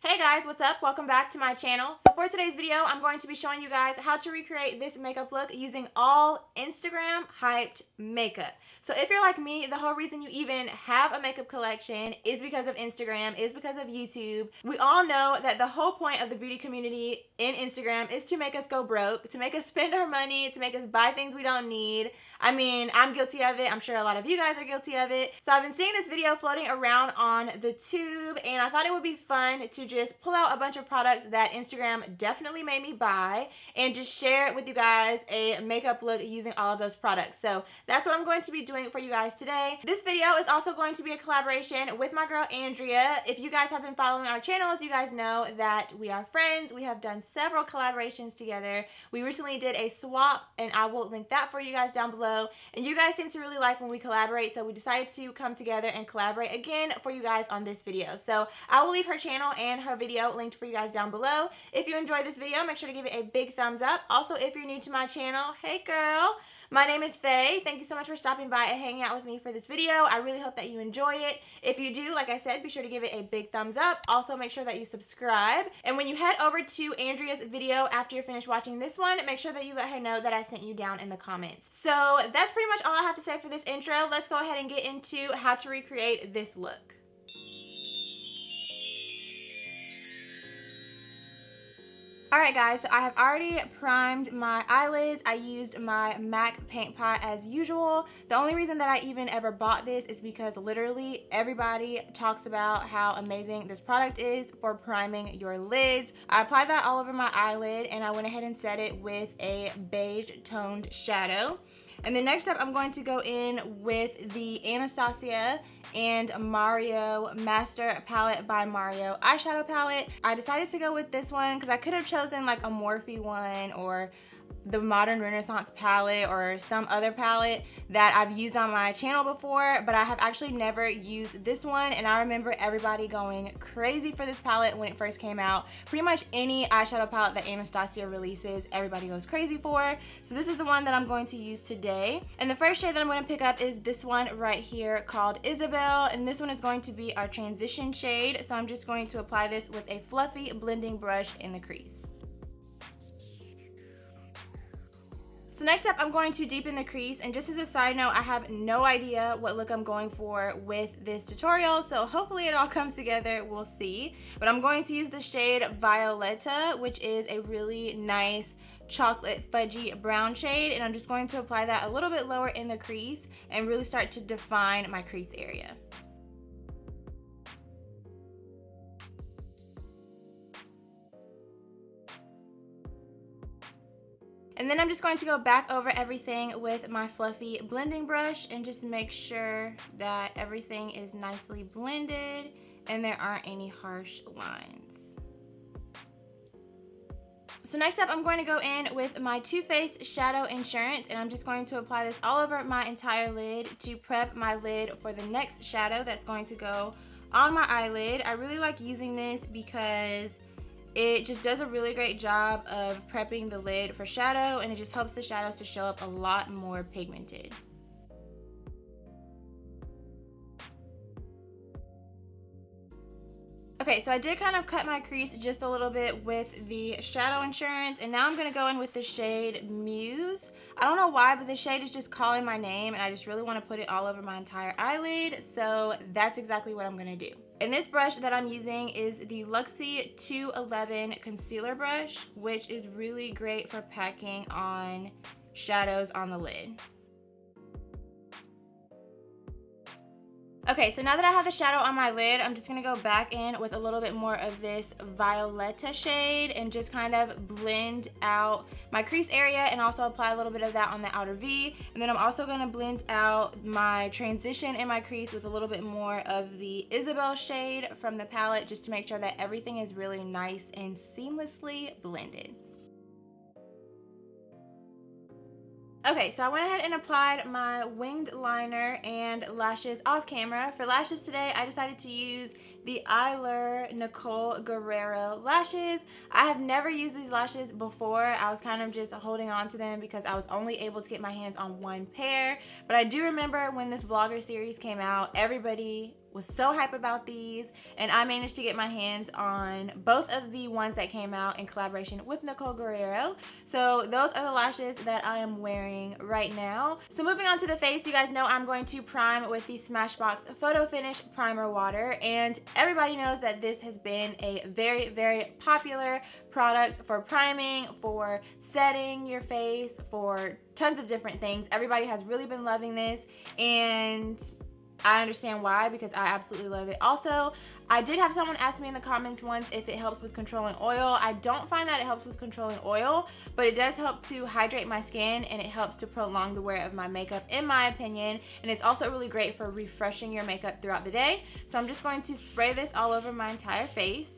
Hey guys, what's up? Welcome back to my channel. So for today's video, I'm going to be showing you guys how to recreate this makeup look using all Instagram hyped makeup. So if you're like me, the whole reason you even have a makeup collection is because of Instagram, is because of YouTube. We all know that the whole point of the beauty community in Instagram is to make us go broke, to make us spend our money, to make us buy things we don't need. I mean, I'm guilty of it. I'm sure a lot of you guys are guilty of it. So I've been seeing this video floating around on the tube, and I thought it would be fun to just pull out a bunch of products that Instagram definitely made me buy and just share with you guys a makeup look using all of those products. So that's what I'm going to be doing for you guys today. This video is also going to be a collaboration with my girl Andrea. If you guys have been following our channels, you guys know that we are friends. We have done several collaborations together. We recently did a swap, and I will link that for you guys down below. And you guys seem to really like when we collaborate, so we decided to come together and collaborate again for you guys on this video. So I will leave her channel and her video linked for you guys down below. If you enjoyed this video, make sure to give it a big thumbs up. Also, if you're new to my channel, hey girl, my name is Faye. Thank you so much for stopping by and hanging out with me for this video. I really hope that you enjoy it. If you do, like I said, be sure to give it a big thumbs up. Also, make sure that you subscribe. And when you head over to Andrea's video after you're finished watching this one, make sure that you let her know that I sent you down in the comments. So that's pretty much all I have to say for this intro. Let's go ahead and get into how to recreate this look. Alright guys, so I have already primed my eyelids. I used my MAC paint pot as usual. The only reason that I even ever bought this is because literally everybody talks about how amazing this product is for priming your lids. I applied that all over my eyelid and I went ahead and set it with a beige toned shadow. And then next up, I'm going to go in with the Anastasia and Mario Master Palette by Mario eyeshadow palette. I decided to go with this one because I could have chosen like a Morphe one or the Modern Renaissance palette or some other palette that I've used on my channel before, but I have actually never used this one, and I remember everybody going crazy for this palette when it first came out. Pretty much any eyeshadow palette that Anastasia releases, everybody goes crazy for. So this is the one that I'm going to use today. And the first shade that I'm going to pick up is this one right here called Isabel, and this one is going to be our transition shade. So I'm just going to apply this with a fluffy blending brush in the crease. So next up, I'm going to deepen the crease, and just as a side note, I have no idea what look I'm going for with this tutorial, so hopefully it all comes together, we'll see. But I'm going to use the shade Violetta, which is a really nice chocolate fudgy brown shade, and I'm just going to apply that a little bit lower in the crease and really start to define my crease area. And then I'm just going to go back over everything with my fluffy blending brush and just make sure that everything is nicely blended and there aren't any harsh lines. So next up, I'm going to go in with my Too Faced Shadow Insurance, and I'm just going to apply this all over my entire lid to prep my lid for the next shadow that's going to go on my eyelid. I really like using this because it just does a really great job of prepping the lid for shadow, and it just helps the shadows to show up a lot more pigmented. Okay, so I did kind of cut my crease just a little bit with the Shadow Insurance, and now I'm going to go in with the shade Muse. I don't know why, but the shade is just calling my name, and I just really want to put it all over my entire eyelid, so that's exactly what I'm going to do. And this brush that I'm using is the Luxie 211 Concealer Brush, which is really great for packing on shadows on the lid. Okay, so now that I have the shadow on my lid, I'm just going to go back in with a little bit more of this Violetta shade and just kind of blend out my crease area and also apply a little bit of that on the outer V. And then I'm also going to blend out my transition in my crease with a little bit more of the Isabel shade from the palette, just to make sure that everything is really nice and seamlessly blended. Okay, so I went ahead and applied my winged liner and lashes off camera. For lashes today, I decided to use the Eyelure Nicole Guerriero lashes. I have never used these lashes before. I was kind of just holding on to them because I was only able to get my hands on one pair. But I do remember when this vlogger series came out, everybody was so hype about these, and I managed to get my hands on both of the ones that came out in collaboration with Nicole Guerriero. So those are the lashes that I am wearing right now. So moving on to the face, you guys know I'm going to prime with the Smashbox Photo Finish Primer Water, and everybody knows that this has been a very, very popular product for priming, for setting your face, for tons of different things. Everybody has really been loving this, and I understand why, because I absolutely love it. Also, I did have someone ask me in the comments once if it helps with controlling oil. I don't find that it helps with controlling oil, but it does help to hydrate my skin, and it helps to prolong the wear of my makeup, in my opinion. And it's also really great for refreshing your makeup throughout the day. So I'm just going to spray this all over my entire face.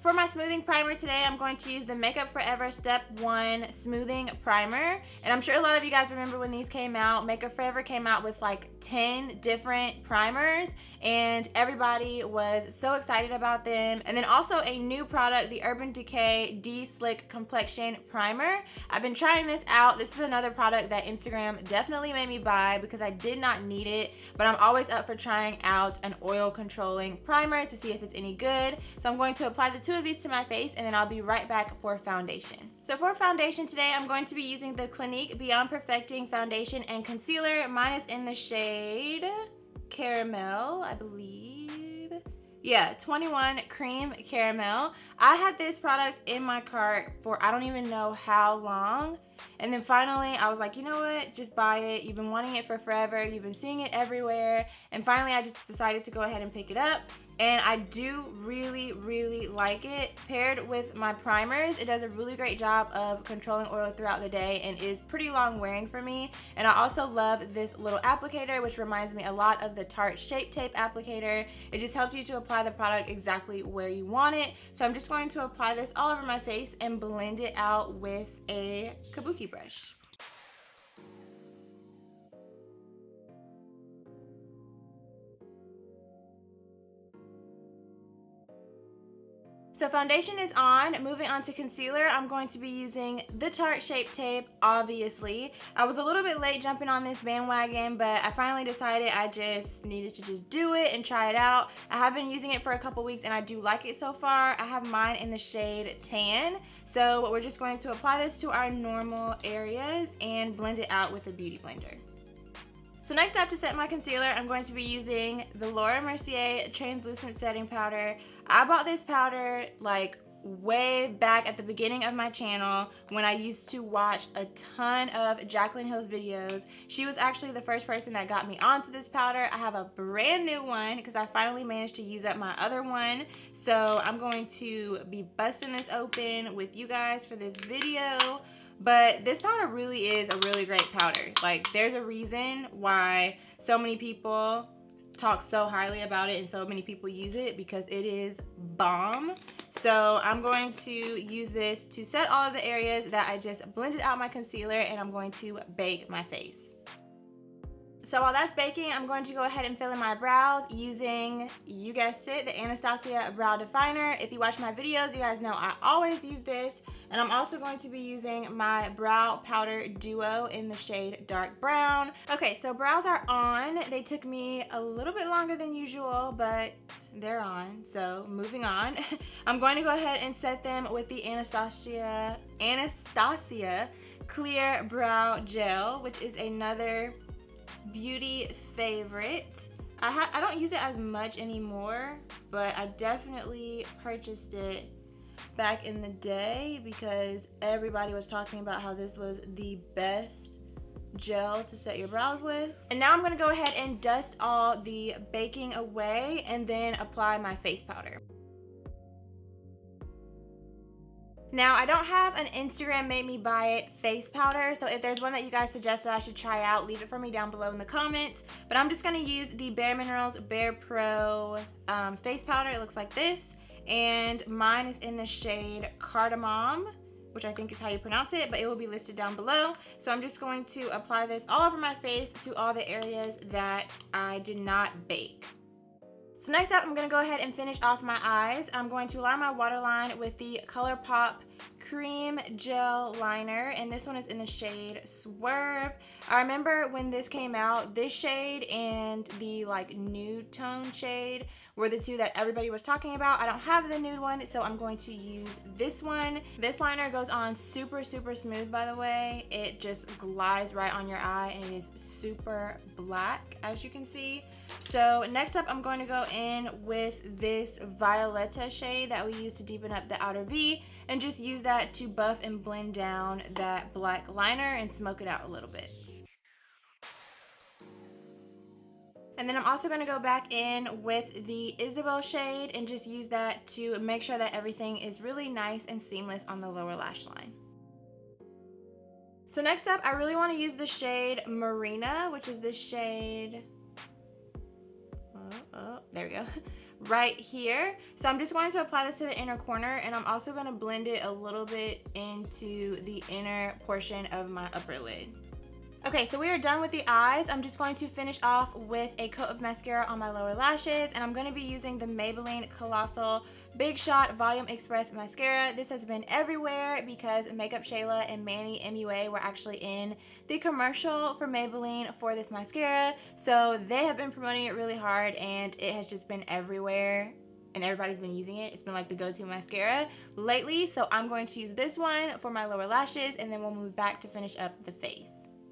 For my smoothing primer today, I'm going to use the Makeup Forever Step 1 Smoothing Primer. And I'm sure a lot of you guys remember when these came out. Makeup Forever came out with like 10 different primers, and everybody was so excited about them. And then also a new product, the Urban Decay De-Slick Complexion Primer. I've been trying this out. This is another product that Instagram definitely made me buy because I did not need it, but I'm always up for trying out an oil controlling primer to see if it's any good. So I'm going to apply the two of these to my face, and then I'll be right back for foundation. So for foundation today, I'm going to be using the Clinique Beyond Perfecting Foundation and Concealer. Mine is in the shade Caramel, I believe. Yeah, 21 Cream Caramel. I had this product in my cart for I don't even know how long. And then finally, I was like, you know what? Just buy it. You've been wanting it for forever. You've been seeing it everywhere. And finally, I just decided to go ahead and pick it up. And I do really, really like it. Paired with my primers, it does a really great job of controlling oil throughout the day and is pretty long wearing for me. And I also love this little applicator, which reminds me a lot of the Tarte Shape Tape applicator. It just helps you to apply the product exactly where you want it. So I'm just going to apply this all over my face and blend it out with a kabuki brush. So foundation is on. Moving on to concealer, I'm going to be using the Tarte Shape Tape, obviously. I was a little bit late jumping on this bandwagon, but I finally decided I just needed to just do it and try it out. I have been using it for a couple weeks, and I do like it so far. I have mine in the shade Tan. So we're just going to apply this to our normal areas and blend it out with a beauty blender. So next up, to set my concealer, I'm going to be using the Laura Mercier Translucent Setting Powder. I bought this powder like way back at the beginning of my channel when I used to watch a ton of Jaclyn Hill's videos. She was actually the first person that got me onto this powder. I have a brand new one because I finally managed to use up my other one. So I'm going to be busting this open with you guys for this video. But this powder really is a really great powder. Like, there's a reason why so many people talk so highly about it and so many people use it, because it is bomb. So I'm going to use this to set all of the areas that I just blended out my concealer, and I'm going to bake my face. So while that's baking, I'm going to go ahead and fill in my brows using, you guessed it, the Anastasia Brow Definer. If you watch my videos, you guys know I always use this. And I'm also going to be using my Brow Powder Duo in the shade Dark Brown. Okay, so brows are on. They took me a little bit longer than usual, but they're on. So moving on. I'm going to go ahead and set them with the Anastasia Clear Brow Gel, which is another beauty favorite. I don't use it as much anymore, but I definitely purchased it back in the day because everybody was talking about how this was the best gel to set your brows with. And now I'm going to go ahead and dust all the baking away and then apply my face powder. Now, I don't have an Instagram made me buy it face powder, so if there's one that you guys suggest that I should try out, leave it for me down below in the comments. But I'm just going to use the Bare Minerals Bare Pro face powder. It looks like this. And mine is in the shade Cardamom, which I think is how you pronounce it, but it will be listed down below. So I'm just going to apply this all over my face to all the areas that I did not bake. So next up, I'm going to go ahead and finish off my eyes. I'm going to line my waterline with the ColourPop cream gel liner, and this one is in the shade Swerve. I remember when this came out, this shade and the like nude tone shade were the two that everybody was talking about. I don't have the nude one, so I'm going to use this one. This liner goes on super, super smooth, by the way. It just glides right on your eye, and it is super black, as you can see. So next up, I'm going to go in with this Violetta shade that we use to deepen up the outer V, and just use that to buff and blend down that black liner and smoke it out a little bit. And then I'm also going to go back in with the Isabel shade and just use that to make sure that everything is really nice and seamless on the lower lash line. So next up, I really want to use the shade Marina, which is this shade, there we go, right here. So I'm just going to apply this to the inner corner, and I'm also going to blend it a little bit into the inner portion of my upper lid. Okay, so we are done with the eyes. I'm just going to finish off with a coat of mascara on my lower lashes, and I'm going to be using the Maybelline Colossal Big Shot Volume Express Mascara. This has been everywhere because Makeup Shayla and Manny MUAH were actually in the commercial for Maybelline for this mascara. So they have been promoting it really hard, and it has just been everywhere, and everybody's been using it. It's been like the go-to mascara lately. So I'm going to use this one for my lower lashes, and then we'll move back to finish up the face.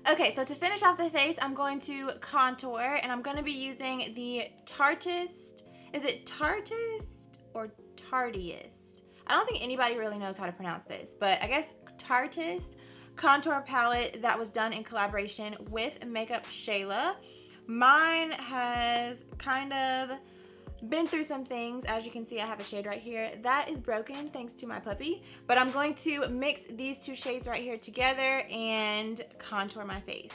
Okay, so to finish off the face, I'm going to contour, and I'm going to be using the Tarteist. Is it Tarteist or Tarteist? I don't think anybody really knows how to pronounce this, but I guess Tarteist contour palette that was done in collaboration with Makeup Shayla. Mine has kind of been through some things. As you can see, I have a shade right here that is broken thanks to my puppy, but I'm going to mix these two shades right here together and contour my face.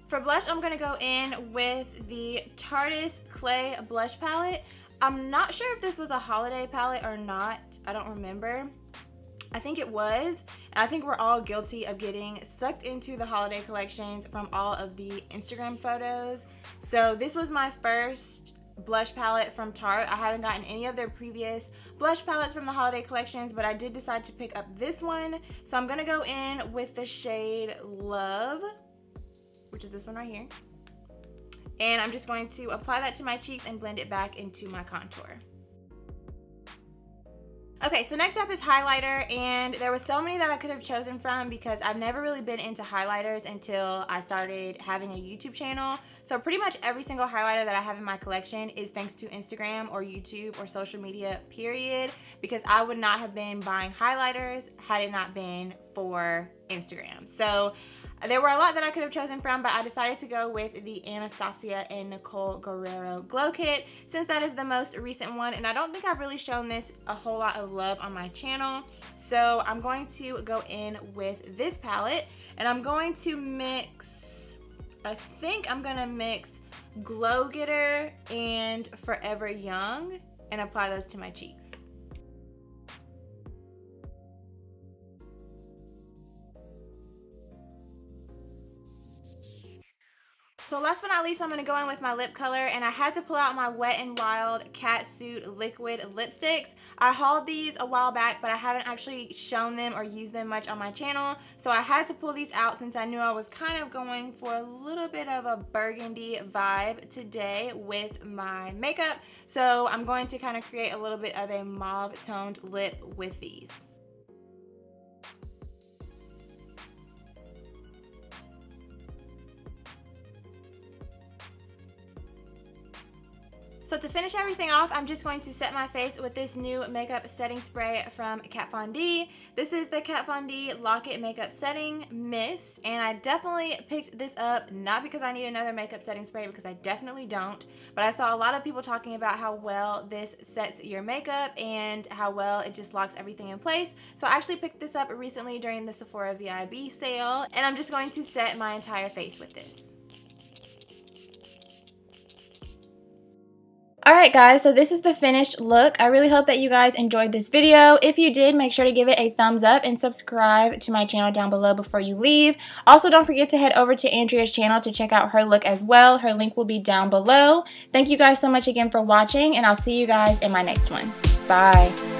For blush, I'm going to go in with the Tarteist Clay Blush Palette. I'm not sure if this was a holiday palette or not. I don't remember. I think it was. And I think we're all guilty of getting sucked into the holiday collections from all of the Instagram photos. So this was my first blush palette from Tarte. I haven't gotten any of their previous blush palettes from the holiday collections, but I did decide to pick up this one. So I'm going to go in with the shade Love, which is this one right here. And I'm just going to apply that to my cheeks and blend it back into my contour. Okay, so next up is highlighter, and there were so many that I could have chosen from because I've never really been into highlighters until I started having a YouTube channel. So pretty much every single highlighter that I have in my collection is thanks to Instagram or YouTube or social media, period, because I would not have been buying highlighters had it not been for Instagram. So there were a lot that I could have chosen from, but I decided to go with the Anastasia and Nicole Guerriero Glow Kit since that is the most recent one, and I don't think I've really shown this a whole lot of love on my channel. So I'm going to go in with this palette, and I'm going to mix, I think I'm going to mix Glow Getter and Forever Young and apply those to my cheeks. So last but not least, I'm going to go in with my lip color, and I had to pull out my Wet n Wild Catsuit Liquid Lipsticks. I hauled these a while back, but I haven't actually shown them or used them much on my channel, so I had to pull these out since I knew I was kind of going for a little bit of a burgundy vibe today with my makeup. So I'm going to kind of create a little bit of a mauve toned lip with these. So to finish everything off, I'm just going to set my face with this new makeup setting spray from Kat Von D. This is the Kat Von D Lock It Makeup Setting Mist, and I definitely picked this up not because I need another makeup setting spray, because I definitely don't, but I saw a lot of people talking about how well this sets your makeup and how well it just locks everything in place. So I actually picked this up recently during the Sephora VIB sale, and I'm just going to set my entire face with this. Alright guys, so this is the finished look. I really hope that you guys enjoyed this video. If you did, make sure to give it a thumbs up and subscribe to my channel down below before you leave. Also, don't forget to head over to Andrea's channel to check out her look as well. Her link will be down below. Thank you guys so much again for watching, and I'll see you guys in my next one. Bye.